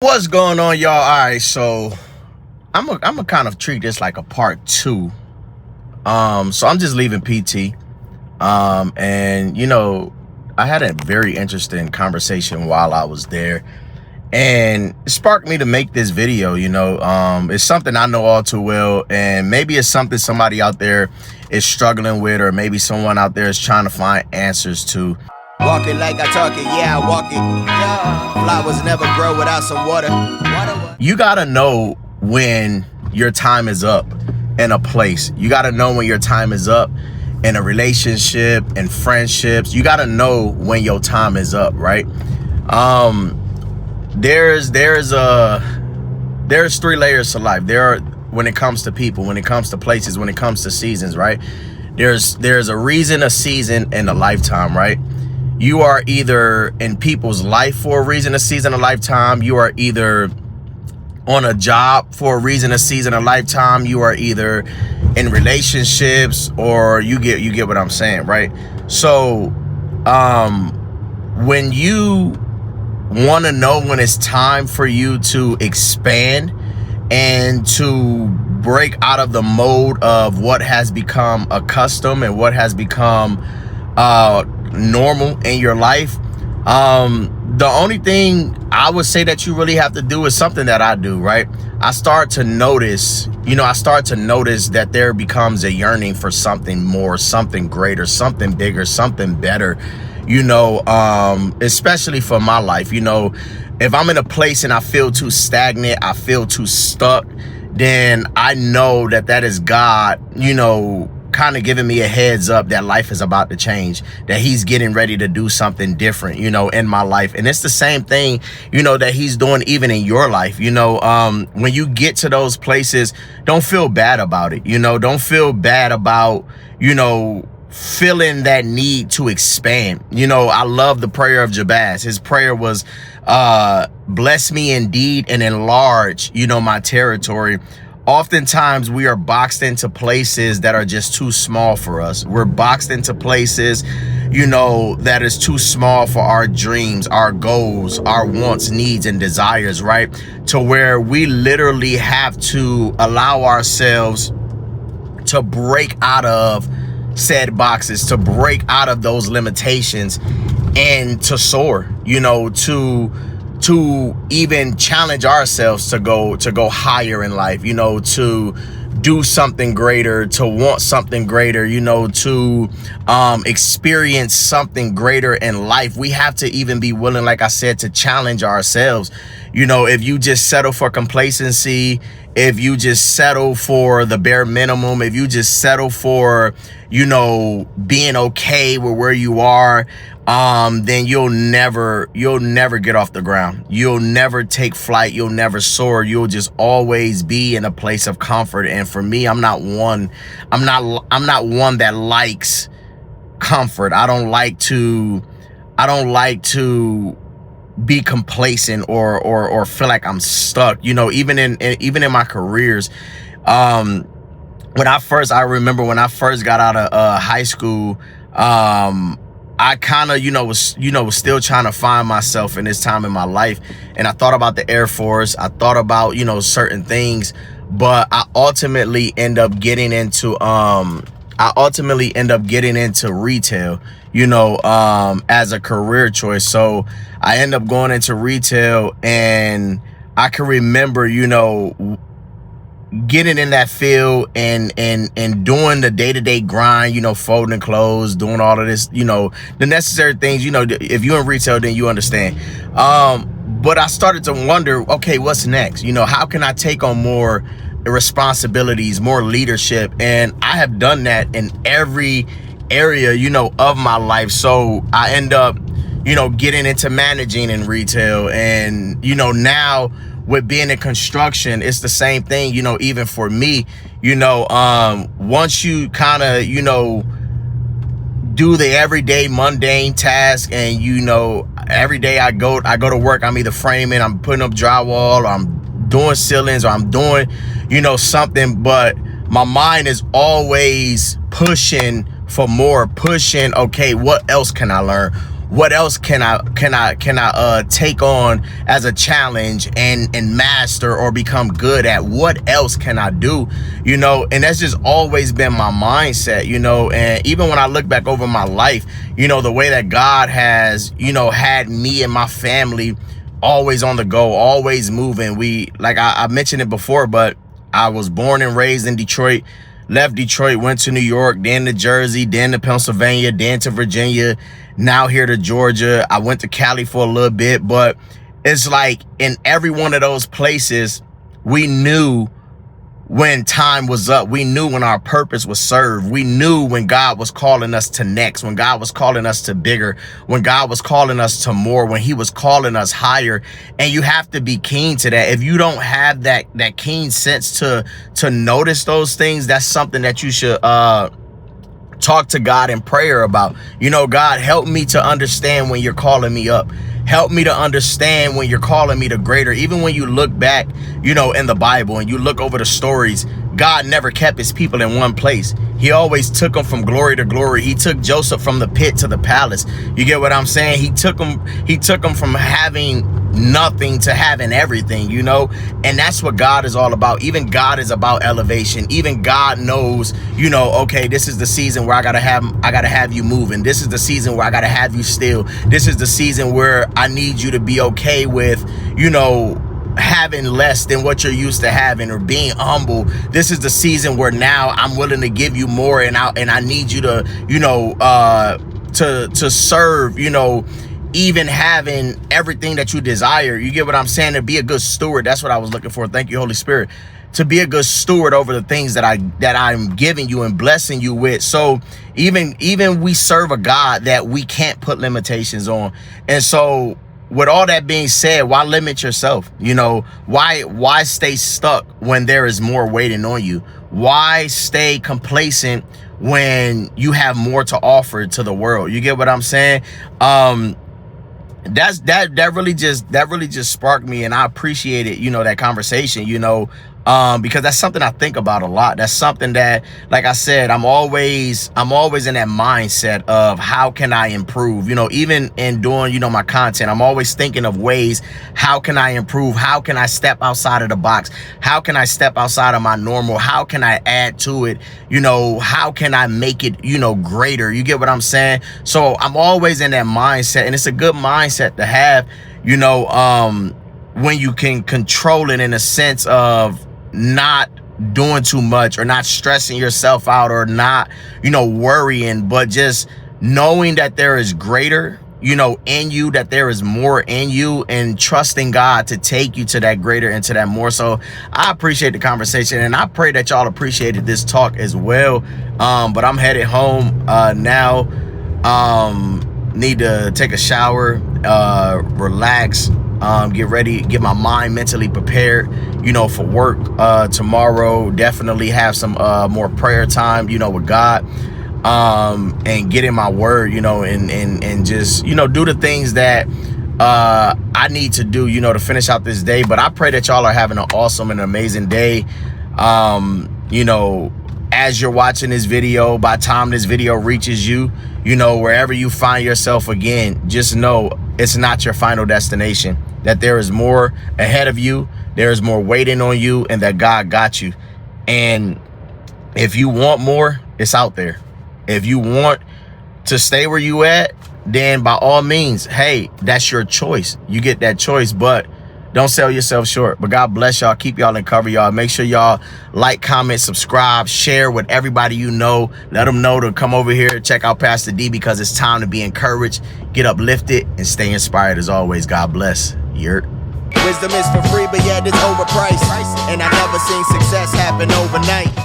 What's going on, y'all? All right, so I'm gonna kind of treat this like a part two. So I'm just leaving PT. And I had a very interesting conversation while I was there, and it sparked me to make this video. It's something I know all too well, and maybe it's something somebody out there is struggling with, or maybe someone out there is trying to find answers to. Walk it like I talk it, yeah, I walk it. Yeah. Flowers never grow without some water. You gotta know when your time is up in a place. You gotta know when your time is up in a relationship and friendships. You gotta know when your time is up, right? There's 3 layers to life. When it comes to people, when it comes to places, when it comes to seasons, right? There's a reason, a season, and a lifetime, right? You are either in people's life for a reason, a season, a lifetime. You are either on a job for a reason, a season, a lifetime. You are either in relationships, or you get what I'm saying, right? So when you want to know when it's time for you to expand and to break out of the mode of what has become a custom and what has become normal in your life, the only thing I would say that you really have to do is something that I do, right? I start to notice that there becomes a yearning for something more, something greater, something bigger, something better, especially for my life. If I'm in a place and I feel too stagnant, I feel too stuck, then I know that is God, kind of giving me a heads up that life is about to change, that he's getting ready to do something different, in my life. And it's the same thing, that he's doing even in your life. When you get to those places, don't feel bad about it. Don't feel bad about, feeling that need to expand. I love the prayer of Jabez. His prayer was, bless me indeed and enlarge, my territory. Oftentimes we are boxed into places that are just too small for us. We're boxed into places, that is too small for our dreams, our goals, our wants, needs, and desires, right? To where we literally have to allow ourselves to break out of said boxes, to break out of those limitations, and to soar, to even challenge ourselves to go higher in life, to do something greater, to want something greater, to experience something greater in life. We have to even be willing, like I said, to challenge ourselves. If you just settle for complacency, if you just settle for the bare minimum, if you just settle for, being okay with where you are, then you'll never get off the ground. You'll never take flight. You'll never soar. You'll just always be in a place of comfort. And for me, I'm not one that likes comfort. I don't like to be complacent or feel like I'm stuck. Even in my careers, I remember when I first got out of high school, I kind of, was still trying to find myself in this time in my life. And I thought about the Air Force. I thought about, certain things, but I ultimately end up getting into retail, as a career choice. So I end up going into retail, and I can remember, getting in that field and doing the day-to-day grind, folding clothes, doing all of this, the necessary things. If you're in retail, then you understand. But I started to wonder, okay, what's next? How can I take on more responsibilities, more leadership? And I have done that in every area, of my life. So I end up, getting into managing in retail. And, now with being in construction, it's the same thing, even for me, once you kind of, do the everyday mundane task, and, every day I go to work, I'm either framing, I'm putting up drywall, or I'm doing ceilings, or I'm doing, something, but my mind is always pushing for more, pushing, okay, what else can I learn? what else can I take on as a challenge and master or become good at? What else can I do? You know, and that's just always been my mindset, you know. And even when I look back over my life, you know, the way that God has, you know, had me and my family always on the go, always moving. We, like I mentioned it before, but I was born and raised in Detroit, left Detroit, went to New York, then to Jersey, then to Pennsylvania, then to Virginia, now here to Georgia. I went to Cali for a little bit, but it's like in every one of those places, we knew when time was up. We knew when our purpose was served. We knew when God was calling us to next, when God was calling us to bigger, when God was calling us to more, when he was calling us higher. And you have to be keen to that. If you don't have that keen sense to notice those things, that's something that you should talk to God in prayer about. You know, God, help me to understand when you're calling me up. Help me to understand when you're calling me to greater. Even when you look back, you know, in the Bible and you look over the stories, God never kept his people in one place. He always took them from glory to glory. He took Joseph from the pit to the palace. You get what I'm saying? He took them from having nothing to having everything, you know. And that's what God is all about. Even God is about elevation. Even God knows, you know, okay, this is the season where I gotta have you moving. This is the season where I gotta have you still. This is the season where I need you to be okay with, you know, having less than what you're used to having, or being humble. This is the season where now I'm willing to give you more, and I need you to, you know, to serve, you know, even having everything that you desire. You get what I'm saying? To be a good steward. That's what I was looking for. Thank you, Holy Spirit. To be a good steward over the things that I'm giving you and blessing you with. So even we serve a God that we can't put limitations on. And so with all that being said, why limit yourself? You know, why stay stuck when there is more waiting on you? Why stay complacent when you have more to offer to the world? You get what I'm saying? That really just sparked me, and I appreciate it, you know, that conversation, you know, because that's something I think about a lot. That's something that, like I said, I'm always in that mindset of how can I improve, you know. Even in doing, you know, my content, I'm always thinking of ways, how can I improve? How can I step outside of the box? How can I step outside of my normal? How can I add to it? You know, how can I make it, you know, greater? You get what I'm saying? So I'm always in that mindset, and it's a good mindset to have, you know, when you can control it in a sense of not doing too much, or not stressing yourself out, or not, you know, worrying, but just knowing that there is greater, you know, in you, that there is more in you, and trusting God to take you to that greater and to that more. So I appreciate the conversation, and I pray that y'all appreciated this talk as well. But I'm headed home now. Need to take a shower, relax, get ready, get my mind mentally prepared, you know, for work tomorrow. Definitely have some more prayer time, you know, with God, and get in my word, you know, and just, you know, do the things that I need to do, you know, to finish out this day. But I pray that y'all are having an awesome and amazing day. You know, as you're watching this video, by the time this video reaches you, you know, wherever you find yourself again, just know it's not your final destination, that there is more ahead of you, there is more waiting on you, and that God got you. And if you want more, it's out there. If you want to stay where you at, then by all means, hey, that's your choice. You get that choice, but don't sell yourself short. But God bless y'all. Keep y'all in cover, y'all. Make sure y'all like, comment, subscribe, share with everybody you know. Let them know to come over here, check out Pastor D, because it's time to be encouraged, get uplifted, and stay inspired as always. God bless. Yurt. Wisdom is for free, but yet it's overpriced. And I never seen success happen overnight.